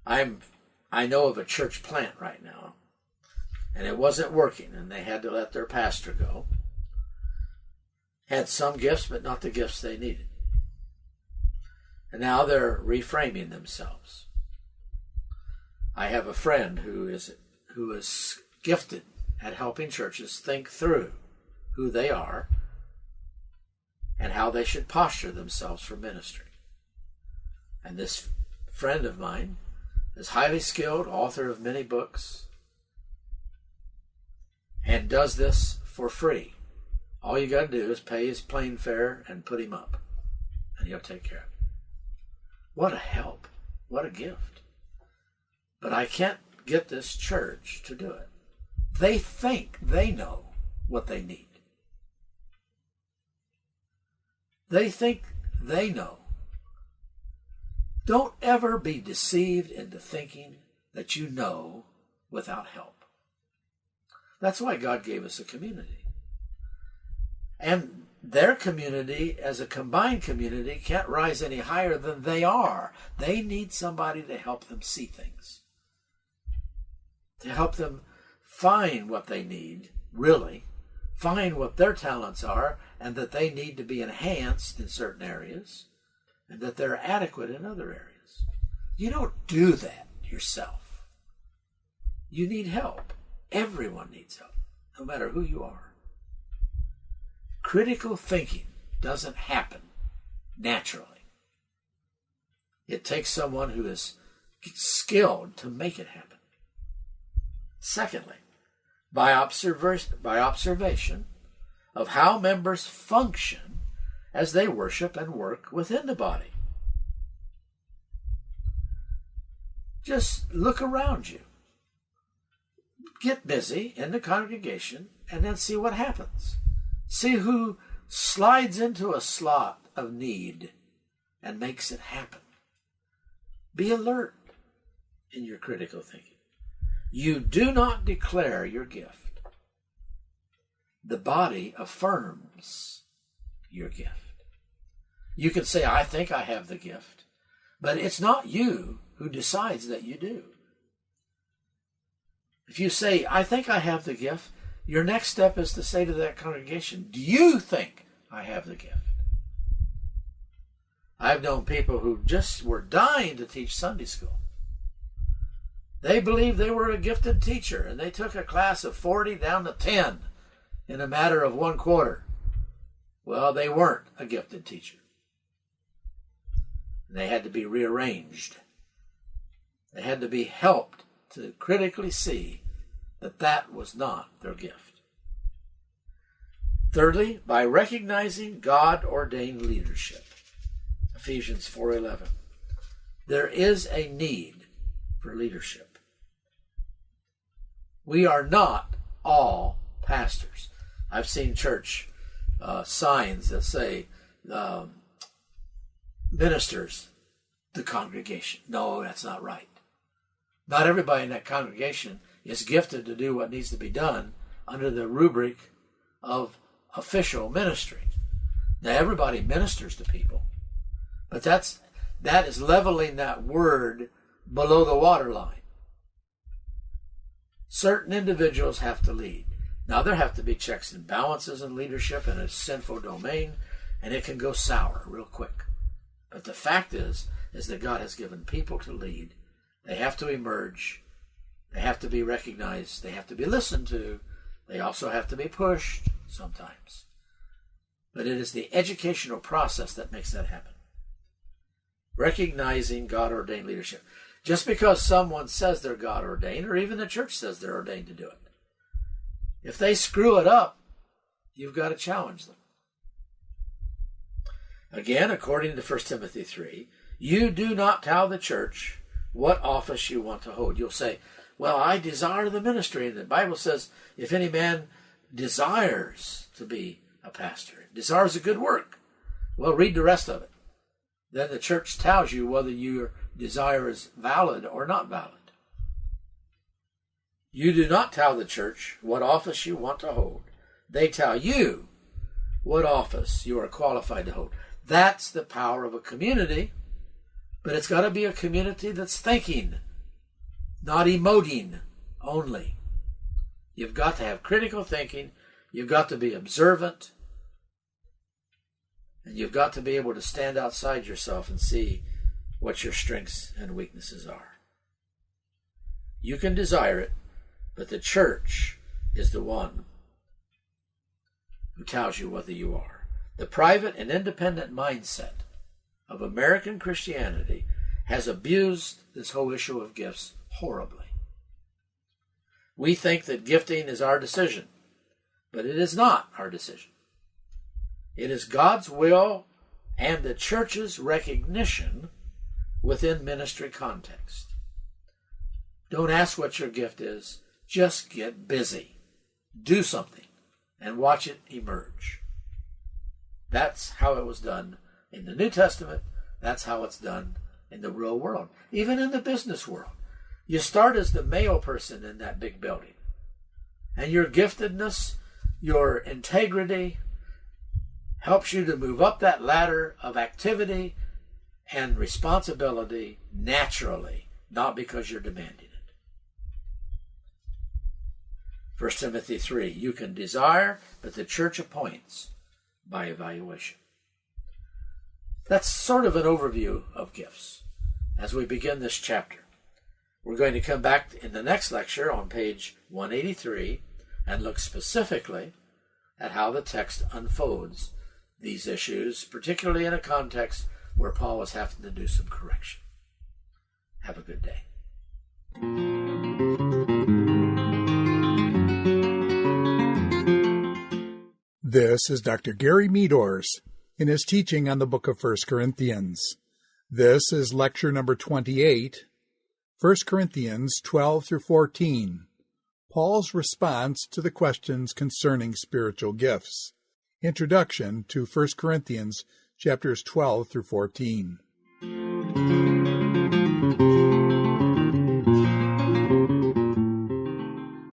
I know of a church plant right now, and it wasn't working, and they had to let their pastor go. Had some gifts, but not the gifts they needed. And now they're reframing themselves. I have a friend who is gifted at helping churches think through who they are and how they should posture themselves for ministry. And this friend of mine is highly skilled, author of many books, and does this for free. All you got to do is pay his plane fare and put him up, and he'll take care of it. What a help. What a gift. But I can't get this church to do it. They think they know what they need. They think they know. Don't ever be deceived into thinking that you know without help. That's why God gave us a community. And their community, as a combined community, can't rise any higher than they are. They need somebody to help them see things, to help them find what they need, really, find what their talents are, and that they need to be enhanced in certain areas, and that they're adequate in other areas. You don't do that yourself. You need help. Everyone needs help, no matter who you are. Critical thinking doesn't happen naturally. It takes someone who is skilled to make it happen. Secondly, by observation of how members function as they worship and work within the body. Just look around you. Get busy in the congregation and then see what happens. See who slides into a slot of need and makes it happen. Be alert in your critical thinking. You do not declare your gift. The body affirms your gift. You can say, I think I have the gift, but it's not you who decides that you do. If you say, I think I have the gift, your next step is to say to that congregation, do you think I have the gift? I've known people who just were dying to teach Sunday school. They believed they were a gifted teacher, and they took a class of 40 down to 10 in a matter of 1 quarter. Well, they weren't a gifted teacher. They had to be rearranged. They had to be helped to critically see that that was not their gift. Thirdly, by recognizing God-ordained leadership. Ephesians 4:11. There is a need for leadership. We are not all pastors. I've seen church signs that say, ministers, the congregation. No, that's not right. Not everybody in that congregation is gifted to do what needs to be done under the rubric of official ministry. Now, everybody ministers to people, but that is leveling that word below the waterline. Certain individuals have to lead. Now, there have to be checks and balances in leadership in a sinful domain, and it can go sour real quick. But the fact is that God has given people to lead. They have to emerge They have to be recognized. They have to be listened to. They also have to be pushed sometimes. But it is the educational process that makes that happen. Recognizing God-ordained leadership. Just because someone says they're God-ordained, or even the church says they're ordained to do it, if they screw it up, you've got to challenge them. Again, according to 1 Timothy 3, you do not tell the church what office you want to hold. You'll say, well, I desire the ministry. And the Bible says, if any man desires to be a pastor, desires a good work, well, read the rest of it. Then the church tells you whether your desire is valid or not valid. You do not tell the church what office you want to hold. They tell you what office you are qualified to hold. That's the power of a community, but it's got to be a community that's thinking, not emoting only. You've got to have critical thinking. You've got to be observant. And you've got to be able to stand outside yourself and see what your strengths and weaknesses are. You can desire it, but the church is the one who tells you whether you are. The private and independent mindset of American Christianity has abused this whole issue of gifts horribly. We think that gifting is our decision, but it is not our decision. It is God's will and the church's recognition within ministry context. Don't ask what your gift is. Just get busy. Do something and watch it emerge. That's how it was done in the New Testament. That's how it's done in the real world. Even in the business world. You start as the male person in that big building. And your giftedness, your integrity, helps you to move up that ladder of activity and responsibility naturally, not because you're demanding it. 1 Timothy 3, you can desire, but the church appoints by evaluation. That's sort of an overview of gifts as we begin this chapter. We're going to come back in the next lecture on page 183 and look specifically at how the text unfolds these issues, particularly in a context where Paul was having to do some correction. Have a good day. This is Dr. Gary Meadors in his teaching on the book of 1 Corinthians. This is lecture number 28, 1 Corinthians 12 through 14, Paul's response to the questions concerning spiritual gifts. Introduction to 1 Corinthians chapters 12 through 14.